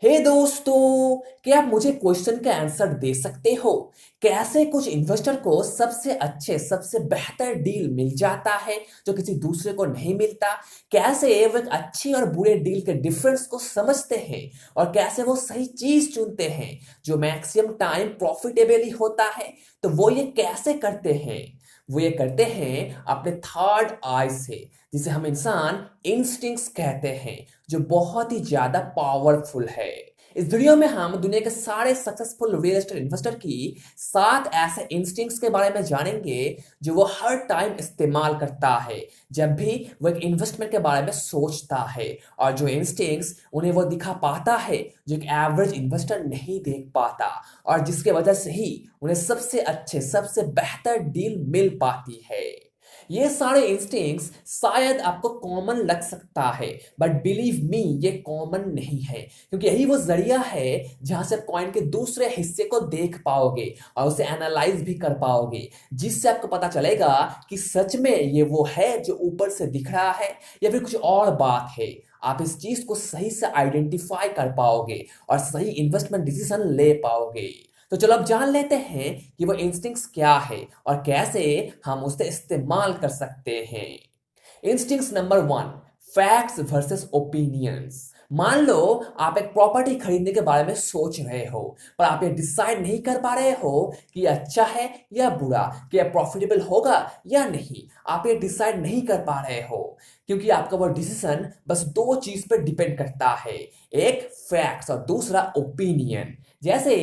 हे दोस्तों, क्या आप मुझे क्वेश्चन का आंसर दे सकते हो? कैसे कुछ इन्वेस्टर को सबसे अच्छे सबसे बेहतर डील मिल जाता है जो किसी दूसरे को नहीं मिलता? कैसे वो एक अच्छी और बुरे डील के डिफरेंस को समझते हैं और कैसे वो सही चीज चुनते हैं जो मैक्सिमम टाइम प्रॉफिटेबल ही होता है? तो वो ये कैसे करते हैं? वो ये करते हैं अपने थर्ड आई से, जिसे हम इंसान इंस्टिंक्ट्स कहते हैं, जो बहुत ही ज्यादा पावरफुल है। इस वीडियो में हम दुनिया के सारे सक्सेसफुल रियल एस्टेट इन्वेस्टर की 7 ऐसे इंस्टिंक्ट्स के बारे में जानेंगे जो वो हर टाइम इस्तेमाल करता है जब भी वो एक इन्वेस्टमेंट के बारे में सोचता है, और जो इंस्टिंक्ट्स उन्हें वो दिखा पाता है जो एक एवरेज इन्वेस्टर नहीं देख पाता, और जिसके वजह से ही उन्हें सबसे अच्छे सबसे बेहतर डील मिल पाती है। ये सारे इंस्टिंक्ट्स शायद आपको कॉमन लग सकता है, बट बिलीव मी ये कॉमन नहीं है, क्योंकि यही वो जरिया है जहां से आप कॉइन के दूसरे हिस्से को देख पाओगे और उसे एनालाइज भी कर पाओगे, जिससे आपको पता चलेगा कि सच में ये वो है जो ऊपर से दिख रहा है या फिर कुछ और बात है। आप इस चीज को सही से आइडेंटिफाई कर पाओगे और सही इन्वेस्टमेंट डिसीजन ले पाओगे। तो चलो अब जान लेते हैं कि वो इंस्टिंक्ट्स क्या है और कैसे हम उसे इस्तेमाल कर सकते हैं। Instincts number 1, facts versus opinions. मान लो आप एक प्रॉपर्टी खरीदने के बारे में सोच रहे हो, पर आप ये डिसाइड नहीं कर पा रहे हो कि अच्छा है या बुरा, कि यह प्रॉफिटेबल होगा या नहीं। आप ये डिसाइड नहीं कर पा रहे हो क्योंकि आपका वो डिसीजन बस दो चीज पर डिपेंड करता है, एक फैक्ट्स और दूसरा ओपिनियन। जैसे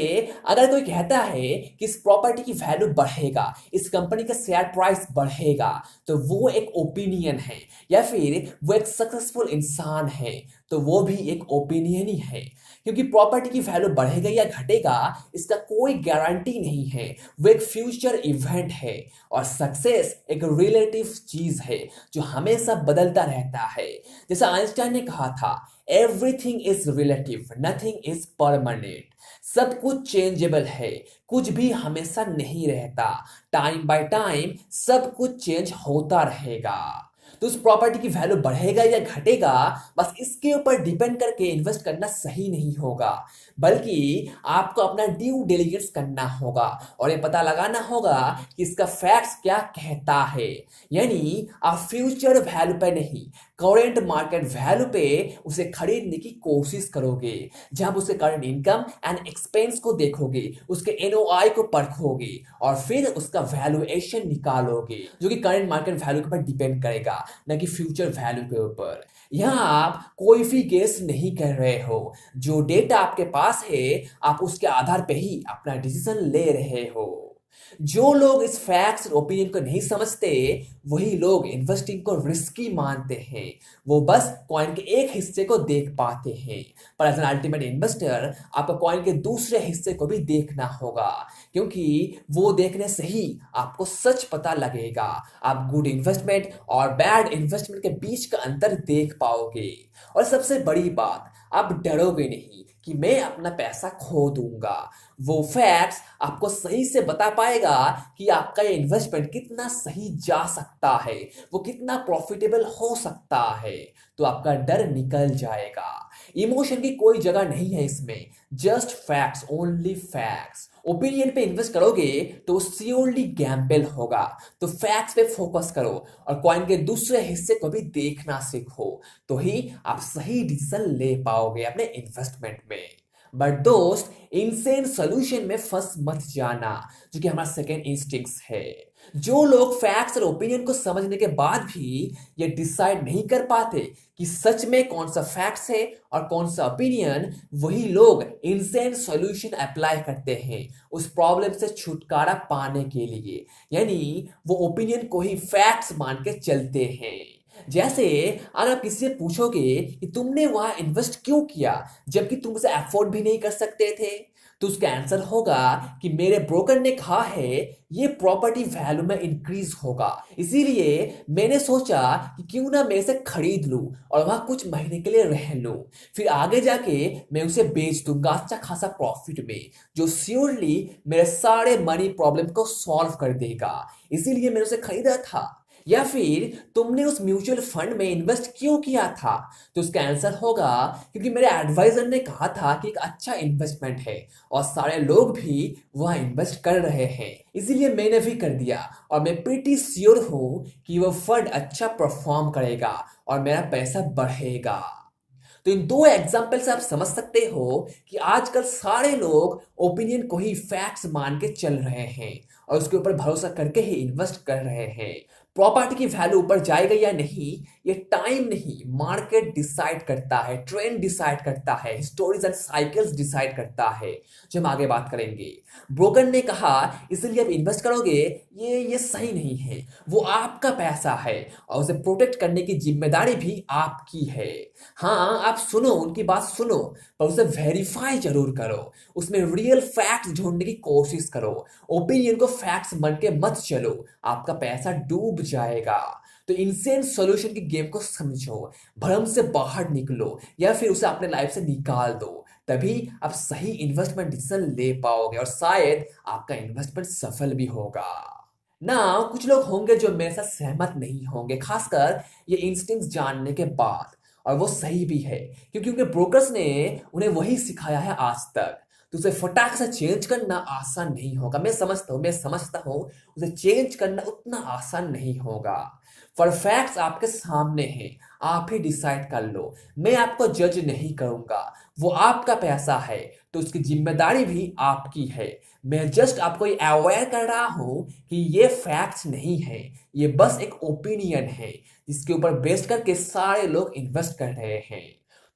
अगर कोई कहता है कि इस प्रॉपर्टी की वैल्यू बढ़ेगा, इस कंपनी का शेयर प्राइस बढ़ेगा, तो वो एक ओपिनियन है। या फिर वो एक सक्सेसफुल इंसान है, तो वो भी एक ओपिनियन ही है, क्योंकि प्रॉपर्टी की वैल्यू बढ़ेगा या घटेगा इसका कोई गारंटी नहीं है। वो एक फ्यूचर इवेंट है, और सक्सेस एक रिलेटिव चीज है जो हमेशा बदलता रहता है। जैसा आइंस्टाइन ने कहा था, everything is relative, nothing is permanent. सब कुछ चेंजेबल है, कुछ भी हमेशा नहीं रहता। टाइम बाय टाइम सब कुछ चेंज होता रहेगा। तो उस प्रॉपर्टी की वैल्यू बढ़ेगा या घटेगा, बस इसके ऊपर डिपेंड करके इन्वेस्ट करना सही नहीं होगा, बल्कि आपको अपना ड्यू डिलिजेंस करना होगा और ये पता लगाना होगा कि इसका फैक्ट्स क्या कहता है। यानी आप फ्यूचर वैल्यू पे नहीं, करेंट मार्केट वैल्यू पे उसे खरीदने की कोशिश करोगे, जब उसके करंट इनकम एंड एक्सपेंस को देखोगे, उसके एनओआई को परखोगे और फिर उसका वैल्यूएशन निकालोगे, जो कि करंट मार्केट वैल्यू के ऊपर डिपेंड करेगा, न कि फ्यूचर वैल्यू के ऊपर। यहाँ आप कोई भी गेस नहीं कर रहे हो, जो डेटा आपके पास है आप उसके आधार पे ही अपना डिसीजन ले रहे हो। जो लोग इस फैक्ट्स और ओपिनियन को नहीं समझते, वही लोग इन्वेस्टिंग को रिस्की मानते हैं। वो बस कॉइन के एक हिस्से को देख पाते हैं, पर एज एन अल्टीमेट इन्वेस्टर आपको कॉइन के दूसरे हिस्से को भी देखना होगा, क्योंकि वो देखने से ही आपको सच पता लगेगा। आप गुड इन्वेस्टमेंट और बैड इन्वेस्टमेंट के बीच का अंतर देख पाओगे। और सबसे बड़ी बात, आप डरोगे नहीं कि मैं अपना पैसा खो दूंगा। वो फैक्ट्स आपको सही से बता पाएगा कि आपका ये इन्वेस्टमेंट कितना सही जा सकता है, वो कितना प्रॉफिटेबल हो सकता है। तो आपका डर निकल जाएगा। इमोशन की कोई जगह नहीं है इसमें, just facts, only facts. Opinion पे इन्वेस्ट करोगे तो श्योरली गैम्बल होगा। तो फैक्ट्स पे फोकस करो और कॉइन के दूसरे हिस्से को भी देखना सीखो, तो ही आप सही डिसीजन ले पाओगे अपने इन्वेस्टमेंट में। बट दोस्त, इनसेन सोल्यूशन में फंस मत जाना, जो कि हमारा सेकेंड इंस्टिंक्ट है। जो लोग फैक्ट्स और ओपिनियन को समझने के बाद भी ये डिसाइड नहीं कर पाते कि सच में कौन सा फैक्ट्स है और कौन सा ओपिनियन, वही लोग इनसेन सॉल्यूशन अप्लाई करते हैं उस प्रॉब्लम से छुटकारा पाने के लिए। यानी वो ओपिनियन को ही फैक्ट्स मान के चलते हैं। जैसे अगर आप किसी से पूछोगे कि तुमने वहां इन्वेस्ट क्यों किया जबकि तुम उसे अफोर्ड भी नहीं कर सकते थे, तो उसका आंसर होगा कि मेरे ब्रोकर ने कहा है ये प्रॉपर्टी वैल्यू में इंक्रीज होगा, इसीलिए मैंने सोचा कि क्यों ना मैं इसे खरीद लूं और वहां कुछ महीने के लिए रह लूं, फिर आगे जाके मैं उसे बेच दूंगा अच्छा खासा प्रॉफिट में, जो श्योरली मेरे सारे मनी प्रॉब्लम को सॉल्व कर देगा। इसीलिए मैंने उसे खरीदा था। या फिर तुमने उस म्यूचुअल फंड में इन्वेस्ट क्यों किया था? तो उसका आंसर होगा क्योंकि मेरे एडवाइजर ने कहा था कि एक अच्छा इन्वेस्टमेंट है और सारे लोग भी वह इन्वेस्ट कर रहे हैं, इसीलिए मैंने भी कर दिया और मैं प्रीटी श्योर हूं कि वह फंड अच्छा परफॉर्म करेगा और मेरा पैसा बढ़ेगा। तो इन दो एग्जाम्पल से आप समझ सकते हो कि आजकल सारे लोग ओपिनियन को ही फैक्ट्स मान के चल रहे हैं और उसके ऊपर भरोसा करके ही इन्वेस्ट कर रहे हैं। प्रॉपर्टी की वैल्यू ऊपर जाएगा या नहीं, ये टाइम नहीं, मार्केट डिसाइड करता है, ट्रेंड डिसाइड करता है, हिस्टोरीज एंड साइकिल्स डिसाइड करता है, जो हम आगे बात करेंगे। ब्रोकर ने कहा इसलिए आप इन्वेस्ट करोगे, ये सही नहीं है। वो आपका पैसा है और उसे प्रोटेक्ट करने की जिम्मेदारी भी आपकी है। हाँ, आप सुनो, उनकी बात सुनो, पर उसे वेरीफाई जरूर करो, उसमें रियल फैक्ट्स ढूंढने की कोशिश करो। ओपिनियन को फैक्ट्स मान के मत चलो, आपका पैसा डूब जाएगा। तो इनसेंट सॉल्यूशन की गेम को समझो, भ्रम से बाहर निकलो या फिर उसे अपने लाइफ से निकाल दो, तभी आप सही इन्वेस्टमेंट डिसीजन ले पाओगे और शायद आपका इन्वेस्टमेंट सफल भी होगा ना। कुछ लोग होंगे जो मेरे साथ सहमत नहीं होंगे, खासकर ये इंस्टिंक्ट्स जानने के बाद, और वो सही भी है क्योंकि उनके ब्रोकर्स ने उन्हें वही सिखाया है आज तक। तो उसे फटाक से चेंज करना आसान नहीं होगा, मैं समझता हूँ उसे चेंज करना उतना आसान नहीं होगा। पर फैक्ट्स आपके सामने हैं, आप ही डिसाइड कर लो। मैं आपको जज नहीं करूंगा, वो आपका पैसा है तो उसकी जिम्मेदारी भी आपकी है। मैं जस्ट आपको ये अवेयर कर रहा हूं कि ये फैक्ट्स नहीं है, ये बस एक ओपिनियन है जिसके ऊपर बेस करके सारे लोग इन्वेस्ट कर रहे हैं।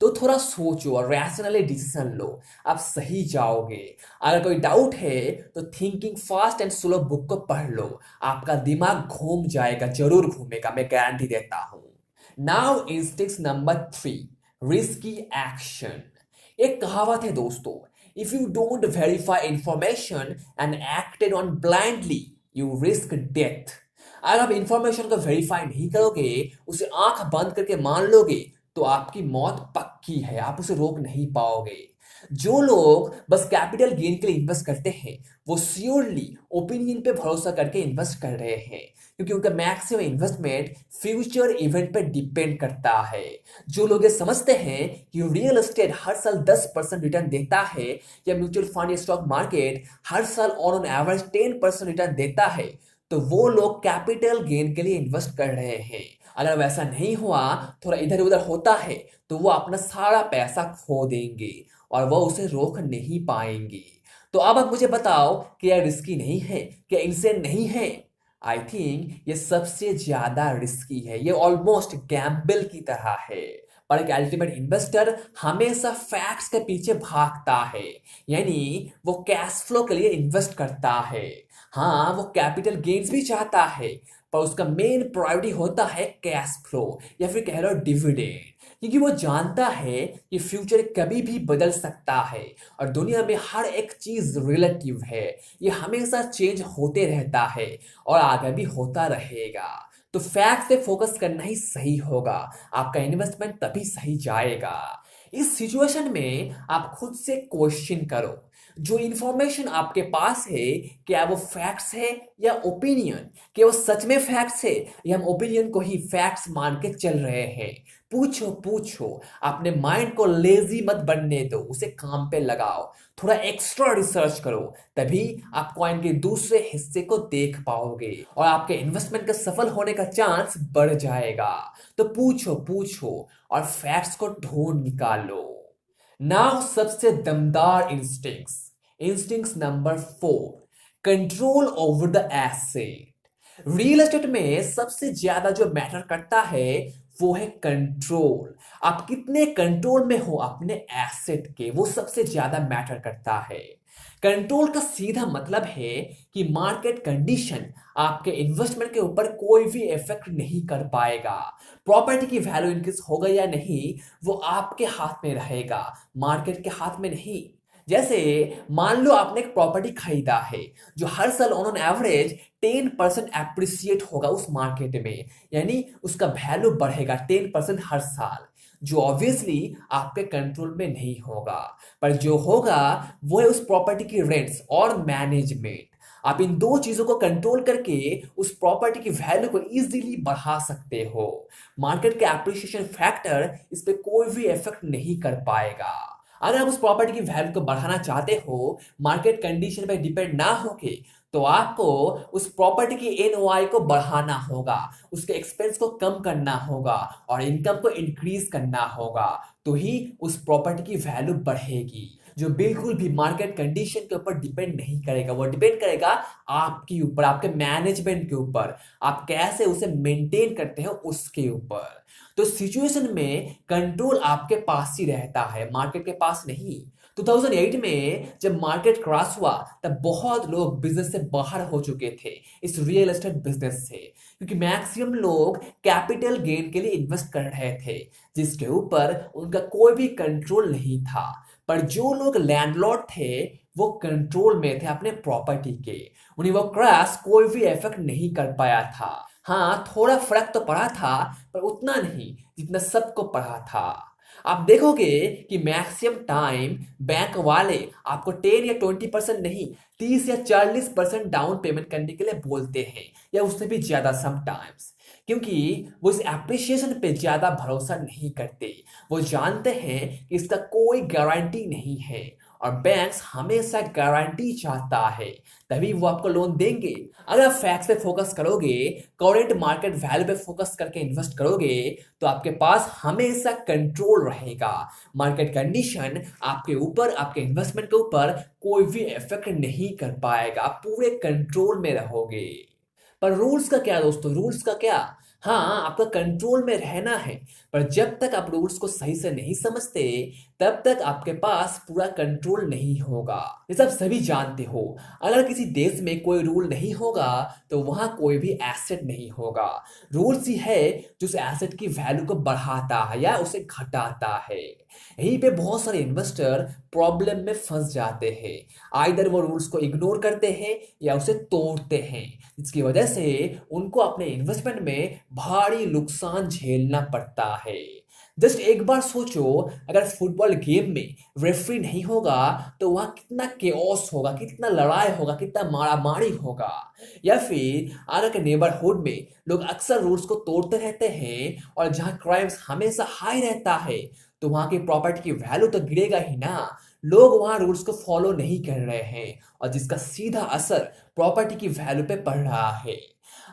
तो थोड़ा सोचो और रैशनली डिसीजन लो, आप सही जाओगे। अगर कोई डाउट है तो thinking fast and slow book को पढ़ लो, आपका दिमाग घूम जाएगा, जरूर घूमेगा, मैं गारंटी देता हूं। Now instinct number 3, risky action. एक कहावत है दोस्तों, if you don't verify information and acted on blindly you risk death. अगर आप इंफॉर्मेशन को वेरीफाई नहीं करोगे, उसे आंख बंद करके मान लोगे, तो आपकी मौत पक्की है, आप उसे रोक नहीं पाओगे। जो लोग बस कैपिटल गेन के लिए इन्वेस्ट करते हैं, वो श्योरली ओपिनियन पे भरोसा करके इन्वेस्ट कर रहे हैं क्योंकि उनका मैक्सिमम इन्वेस्टमेंट फ्यूचर इवेंट पे डिपेंड करता है। जो लोग ये समझते हैं कि रियल एस्टेट हर साल 10% रिटर्न देता है या म्यूचुअल फंड या स्टॉक मार्केट हर साल ऑन एवरेज 10% रिटर्न देता है, तो वो लोग कैपिटल गेन के लिए इन्वेस्ट कर रहे हैं। अगर वैसा नहीं हुआ, थोड़ा इधर उधर होता है, तो वो अपना सारा पैसा खो देंगे और वो उसे रोक नहीं पाएंगे। तो अब आप मुझे बताओ कि यह रिस्की नहीं है, क्या इनसे नहीं है? आई थिंक ये सबसे ज्यादा रिस्की है, ये ऑलमोस्ट गैम्बल की तरह है। पर एक अल्टीमेट इन्वेस्टर हमेशा फैक्ट्स के पीछे भागता है, यानी वो कैश फ्लो के लिए इन्वेस्ट करता है। हाँ, वो कैपिटल गेन्स भी चाहता है, पर उसका मेन प्रायोरिटी होता है कैश फ्लो या फिर कह लो डिविडेंड, क्योंकि वो जानता है कि फ्यूचर कभी भी बदल सकता है और दुनिया में हर एक चीज रिलेटिव है, ये हमेशा चेंज होते रहता है और आगे भी होता रहेगा। तो फैक्ट पे फोकस करना ही सही होगा, आपका इन्वेस्टमेंट तभी सही जाएगा। इस सिचुएशन में आप खुद से क्वेश्चन करो, जो इंफॉर्मेशन आपके पास है क्या वो फैक्ट्स है या ओपिनियन? क्या वो सच में फैक्ट्स है या हम ओपिनियन को ही फैक्ट्स मान के चल रहे हैं? पूछो पूछो, अपने माइंड को लेजी मत बनने दो, उसे काम पे लगाओ, थोड़ा एक्स्ट्रा रिसर्च करो, तभी आप कॉइन के दूसरे हिस्से को देख पाओगे और आपके इन्वेस्टमेंट का सफल होने का चांस बढ़ जाएगा। तो पूछो पूछो और फैक्ट्स को ढूंढ निकालो। नाउ सबसे दमदार instincts, instinct number 4, control over the asset. Real estate में सबसे ज्यादा जो मैटर करता है वो है कंट्रोल। आप कितने कंट्रोल में हो अपने एसेट के, वो सबसे ज्यादा मैटर करता है। कंट्रोल का सीधा मतलब है कि मार्केट कंडीशन आपके इन्वेस्टमेंट के ऊपर कोई भी इफेक्ट नहीं कर पाएगा। प्रॉपर्टी की वैल्यू इंक्रीज होगा या नहीं, वो आपके हाथ में रहेगा, मार्केट के हाथ में नहीं। जैसे मान लो आपने एक प्रॉपर्टी खरीदा है जो हर साल ऑन एवरेज 10% एप्रिसिएट होगा उस मार्केट में, यानी उसका वैल्यू बढ़ेगा 10% हर साल, जो ऑब्वियसली आपके कंट्रोल में नहीं होगा। पर जो होगा वो है उस प्रॉपर्टी की रेंट्स और मैनेजमेंट। आप इन दो चीजों को कंट्रोल करके उस प्रॉपर्टी की वैल्यू को इजीली बढ़ा सकते हो। मार्केट के एप्रिसिएशन फैक्टर इस पे कोई भी इफेक्ट नहीं कर पाएगा। अगर आप उस प्रॉपर्टी की वैल्यू को बढ़ाना चाहते हो मार्केट कंडीशन पे डिपेंड ना होके, तो आपको उस प्रॉपर्टी की एनओआई को बढ़ाना होगा, उसके एक्सपेंस को कम करना होगा और इनकम को इंक्रीज करना होगा, तो ही उस प्रॉपर्टी की वैल्यू बढ़ेगी। जो बिल्कुल भी मार्केट कंडीशन के ऊपर डिपेंड नहीं करेगा, वो डिपेंड करेगा आपके ऊपर, आपके मैनेजमेंट के ऊपर, आप कैसे उसे मेंटेन करते हो उसके ऊपर। तो सिचुएशन में कंट्रोल आपके पास ही रहता है, मार्केट के पास नहीं। 2008 में जब मार्केट क्रैश हुआ तब बहुत लोग बिजनेस से बाहर हो चुके थे, इस रियल एस्टेट बिजनेस से, क्योंकि मैक्सिमम लोग कैपिटल गेन के लिए इन्वेस्ट कर रहे थे जिसके ऊपर उनका कोई भी कंट्रोल नहीं था। पर जो लोग लैंडलॉर्ड थे वो कंट्रोल में थे अपने प्रॉपर्टी के, उन्हें वो क्रैश कोई भी इफेक्ट नहीं कर पाया था। हाँ, थोड़ा फर्क तो पड़ा था पर उतना नहीं जितना सबको पड़ा था। आप देखोगे कि मैक्सिमम टाइम बैंक वाले आपको 10 या 20% नहीं, 30 या 40% डाउन पेमेंट करने के लिए बोलते हैं, या उससे भी ज्यादा समटाइम्स, क्योंकि वो इस एप्रिसिएशन पे ज्यादा भरोसा नहीं करते। वो जानते हैं कि इसका कोई गारंटी नहीं है और बैंक्स हमेशा गारंटी चाहता है, तभी वो आपको लोन देंगे। अगर आप फैक्ट्स पे फोकस करोगे, करंट मार्केट वैल्यू पे फोकस करके इन्वेस्ट करोगे, तो आपके पास हमेशा कंट्रोल रहेगा। मार्केट कंडीशन आपके ऊपर, आपके इन्वेस्टमेंट के ऊपर कोई भी इफेक्ट नहीं कर पाएगा, आप पूरे कंट्रोल में रहोगे। पर रूल्स का क्या दोस्तों, रूल्स का क्या? हाँ, आपका कंट्रोल में रहना है, पर जब तक आप रूल्स को सही से नहीं समझते तब तक आपके पास पूरा कंट्रोल नहीं होगा। ये सब सभी जानते हो, अगर किसी देश में कोई रूल नहीं होगा तो वहां कोई भी एसेट नहीं होगा। रूल्स ही है जो उस एसेट की वैल्यू को बढ़ाता है या उसे घटाता है। यहीं पे बहुत सारे इन्वेस्टर प्रॉब्लम में फंस जाते हैं, आइदर वो रूल्स को इग्नोर करते हैं या उसे तोड़ते हैं, जिसकी वजह से उनको अपने इन्वेस्टमेंट में भारी नुकसान झेलना पड़ता है। जस्ट एक बार सोचो, अगर फुटबॉल गेम में रेफरी नहीं होगा तो वहां कितना केओस होगा, कितना लड़ाई होगा, कितना मारामारी होगा। या फिर आगे के नेबरहुड में लोग अक्सर रूल्स को तोड़ते रहते हैं और जहां क्राइम्स हमेशा हाई रहता है तो वहां की प्रॉपर्टी की वैल्यू तो गिरेगा ही ना। लोग वहां रूल्स को फॉलो नहीं कर रहे हैं और जिसका सीधा असर प्रॉपर्टी की वैल्यू पे पड़ रहा है।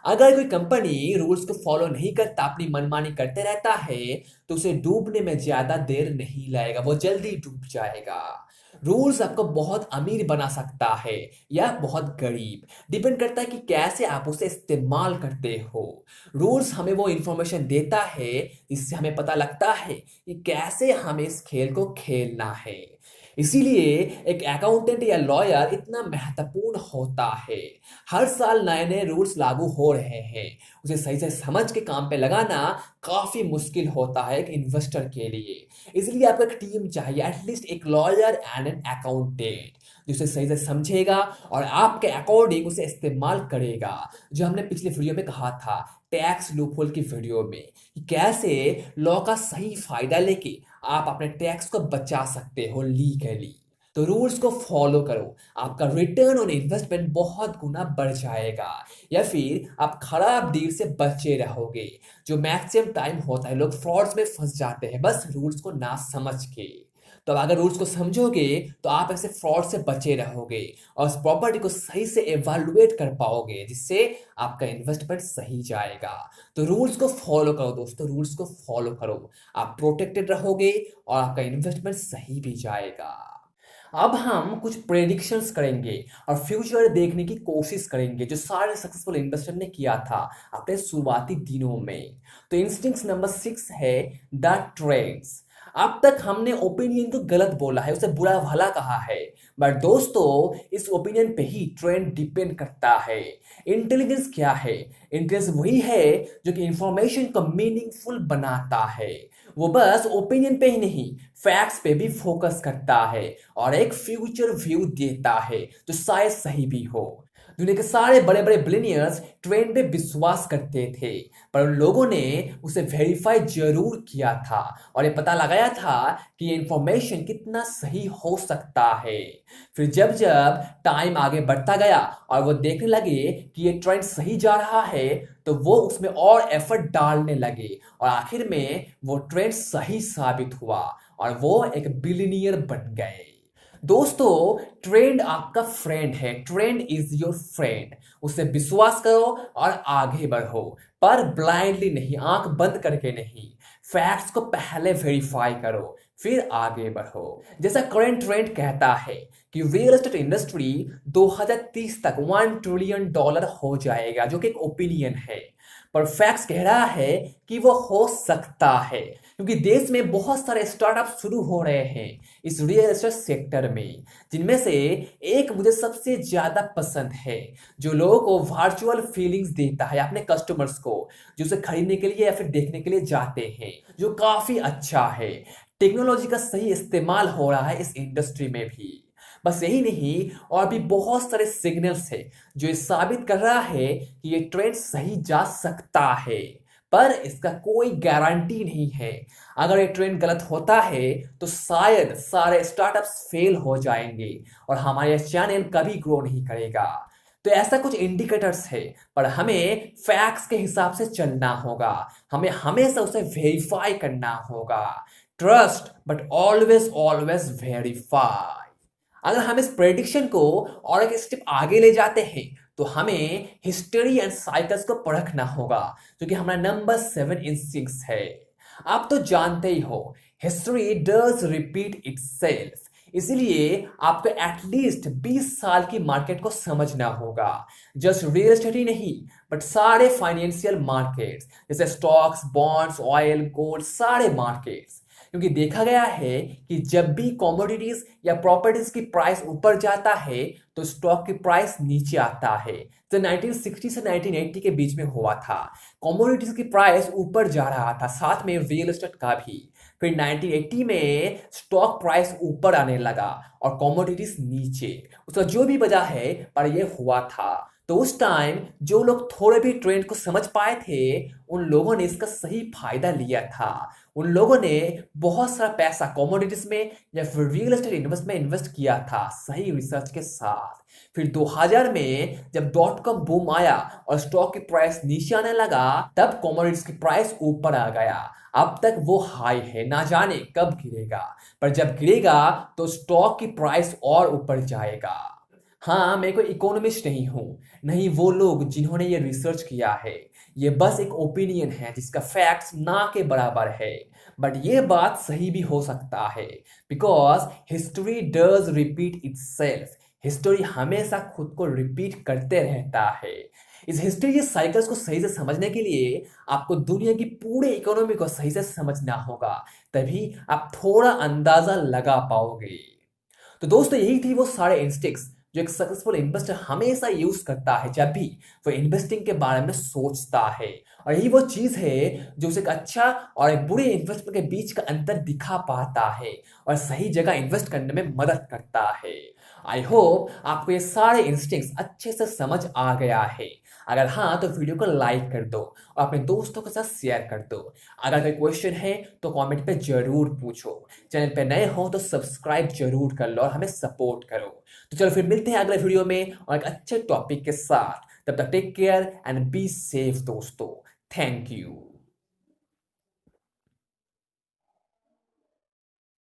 अगर कोई कंपनी रूल्स को फॉलो नहीं करता, अपनी मनमानी करते रहता है, तो उसे डूबने में ज्यादा देर नहीं लगेगा, वो जल्दी डूब जाएगा। रूल्स आपको बहुत अमीर बना सकता है या बहुत गरीब, डिपेंड करता है कि कैसे आप उसे इस्तेमाल करते हो। रूल्स हमें वो इंफॉर्मेशन देता है जिससे हमें पता लगता है कि कैसे हमें इस खेल को खेलना है। इसीलिए एक अकाउंटेंट या लॉयर इतना महत्वपूर्ण होता है। हर साल नए नए रूल्स लागू हो रहे हैं, उसे सही से समझ के काम पे लगाना काफी मुश्किल होता है एक इन्वेस्टर के लिए। इसलिए आपको एक टीम चाहिए, एटलीस्ट एक लॉयर एंड एन अकाउंटेंट, जिसे सही से समझेगा और आपके अकॉर्डिंग उसे इस्तेमाल करेगा। जो हमने पिछले वीडियो में कहा था, टैक्स लूपहोल की वीडियो में, कि कैसे लॉ का सही फायदा लेके आप अपने टैक्स को बचा सकते हो लीगली। तो रूल्स को फॉलो करो, आपका रिटर्न ऑन इन्वेस्टमेंट बहुत गुना बढ़ जाएगा, या फिर आप खराब डील से बचे रहोगे। जो मैक्सिमम टाइम होता है लोग फ्रॉड्स में फंस जाते हैं बस रूल्स को ना समझ के। तो अगर रूल्स को समझोगे तो आप ऐसे फ्रॉड से बचे रहोगे और उस प्रॉपर्टी को सही से एवेलुएट कर पाओगे, जिससे आपका इन्वेस्टमेंट सही जाएगा। तो रूल्स को फॉलो करो दोस्तों, रूल्स को फॉलो करो, आप प्रोटेक्टेड रहोगे और आपका इन्वेस्टमेंट सही भी जाएगा। अब हम कुछ प्रेडिक्शंस करेंगे और फ्यूचर देखने की कोशिश करेंगे जो सारे सक्सेसफुल इन्वेस्टर ने किया था अपने शुरुआती दिनों में। तो इंस्टिंक्ट नंबर 6 है द ट्रेंड्स। अब तक हमने ओपिनियन को गलत बोला है, उसे बुरा भला कहा है, बट दोस्तों इस ओपिनियन पे ही ट्रेंड डिपेंड करता है। इंटेलिजेंस क्या है? इंटेलिजेंस वही है जो कि इंफॉर्मेशन को मीनिंगफुल बनाता है। वो बस ओपिनियन पे ही नहीं, फैक्ट्स पे भी फोकस करता है और एक फ्यूचर व्यू देता है जो शायद सही भी हो। दुनिया के सारे बड़े बड़े बिलियनियर्स ट्रेंड पे विश्वास करते थे, पर उन लोगों ने उसे वेरीफाई जरूर किया था और ये पता लगाया था कि ये इंफॉर्मेशन कितना सही हो सकता है। फिर जब जब टाइम आगे बढ़ता गया और वो देखने लगे कि ये ट्रेंड सही जा रहा है, तो वो उसमें और एफर्ट डालने लगे और आखिर में वो ट्रेंड सही साबित हुआ और वो एक बिलियनियर बन गए। दोस्तों, ट्रेंड आपका फ्रेंड है, ट्रेंड इज योर फ्रेंड। उसे विश्वास करो और आगे बढ़ो, पर ब्लाइंडली नहीं, आंख बंद करके नहीं। फैक्ट्स को पहले वेरीफाई करो, फिर आगे बढ़ो। जैसा करंट ट्रेंड कहता है कि रियल एस्टेट इंडस्ट्री 2030 तक $1 ट्रिलियन हो जाएगा, जो कि एक ओपिनियन है, पर फैक्ट्स कह रहा है कि वो हो सकता है, क्योंकि देश में बहुत सारे स्टार्टअप शुरू हो रहे हैं इस रियल एस्टेट सेक्टर में, जिनमें से एक मुझे सबसे ज्यादा पसंद है, जो लोगों को वर्चुअल फीलिंग्स देता है, अपने कस्टमर्स को जो उसे खरीदने के लिए या फिर देखने के लिए जाते हैं, जो काफी अच्छा है। टेक्नोलॉजी का सही इस्तेमाल हो रहा है इस इंडस्ट्री में भी। बस यही नहीं, और भी बहुत सारे सिग्नल्स है जो ये साबित कर रहा है कि ये ट्रेंड सही जा सकता है, पर इसका कोई गारंटी नहीं है। अगर ये ट्रेंड गलत होता है तो शायद सारे स्टार्टअप्स फेल हो जाएंगे और हमारा चैनल कभी ग्रो नहीं करेगा। तो ऐसा कुछ इंडिकेटर्स है, पर हमें फैक्ट्स के हिसाब से चलना होगा, हमें हमेशा उसे वेरीफाई करना होगा। Trust but always always verify. अगर हम इस प्रेडिक्शन को और एक स्टेप आगे ले जाते हैं तो हमें हिस्ट्री एंड साइकिल्स को परखना होगा, जो कि हमारा नंबर 7 इंस्टिंक्ट्स है। आप तो जानते ही हो, हिस्ट्री डज रिपीट इटसेल्फ, इसलिए आपको एटलीस्ट 20 साल की मार्केट को समझना होगा। जस्ट रियल एस्टेट ही नहीं, बट सारे फाइनेंशियल मार्केट्स जैसे स्टॉक्स, बॉन्ड्स, ऑयल, गोल्ड, सारे मार्केट्स। क्योंकि देखा गया है कि जब भी कमोडिटीज या प्रॉपर्टीज की प्राइस ऊपर जाता है तो स्टॉक की प्राइस नीचे आता है। तो 1960 से 1980 के बीच में हुआ था, कमोडिटीज की प्राइस ऊपर जा रहा था, साथ में रियल एस्टेट का भी। फिर 1980 में स्टॉक प्राइस ऊपर आने लगा और कमोडिटीज नीचे। उसका जो भी वजह है, पर यह हुआ था। तो उस टाइम जो लोग थोड़े भी ट्रेंड को समझ पाए थे, उन लोगों ने इसका सही फायदा लिया था। उन लोगों ने बहुत सारा पैसा कमोडिटीज में या फिर रियल एस्टेट इन्वेस्ट में इन्वेस्ट किया था, सही रिसर्च के साथ। फिर 2000 में जब .com बूम आया और स्टॉक की प्राइस नीचे आने लगा, तब कमोडिटीज की प्राइस ऊपर आ गया। अब तक वो हाई है, ना जाने कब गिरेगा, पर जब गिरेगा तो स्टॉक की प्राइस और ऊपर जाएगा। हाँ, मैं कोई इकोनॉमिस्ट नहीं हूँ, नहीं वो लोग जिन्होंने ये रिसर्च किया है। ये बस एक ओपिनियन है जिसका फैक्ट्स ना के बराबर है, बट ये बात सही भी हो सकता है, because history does repeat itself. History हमेशा खुद को रिपीट करते रहता है। इस हिस्ट्री के साइकिल्स को सही से समझने के लिए आपको दुनिया की पूरे इकोनॉमी को सही से समझना होगा, तभी आप थोड़ा अंदाजा लगा पाओगे। तो दोस्तों, यही थी वो सारे इंस्टिंक्ट्स जो एक सक्सेसफुल इन्वेस्टर हमेशा यूज करता है जब भी वो इन्वेस्टिंग के बारे में सोचता है। और यही वो चीज है जो उसे एक अच्छा और एक बुरे इन्वेस्टमेंट के बीच का अंतर दिखा पाता है और सही जगह इन्वेस्ट करने में मदद करता है। आई होप आपको ये सारे इंस्टिंक्ट्स अच्छे से समझ आ गया है। अगर हाँ, तो वीडियो को लाइक कर दो और अपने दोस्तों के साथ शेयर कर दो। अगर कोई क्वेश्चन है तो कमेंट पे जरूर पूछो। चैनल पे नए हो तो सब्सक्राइब जरूर कर लो और हमें सपोर्ट करो। तो चलो फिर मिलते हैं अगले वीडियो में और एक अच्छे टॉपिक के साथ। तब तक take care and be safe दोस्तों। Thank you.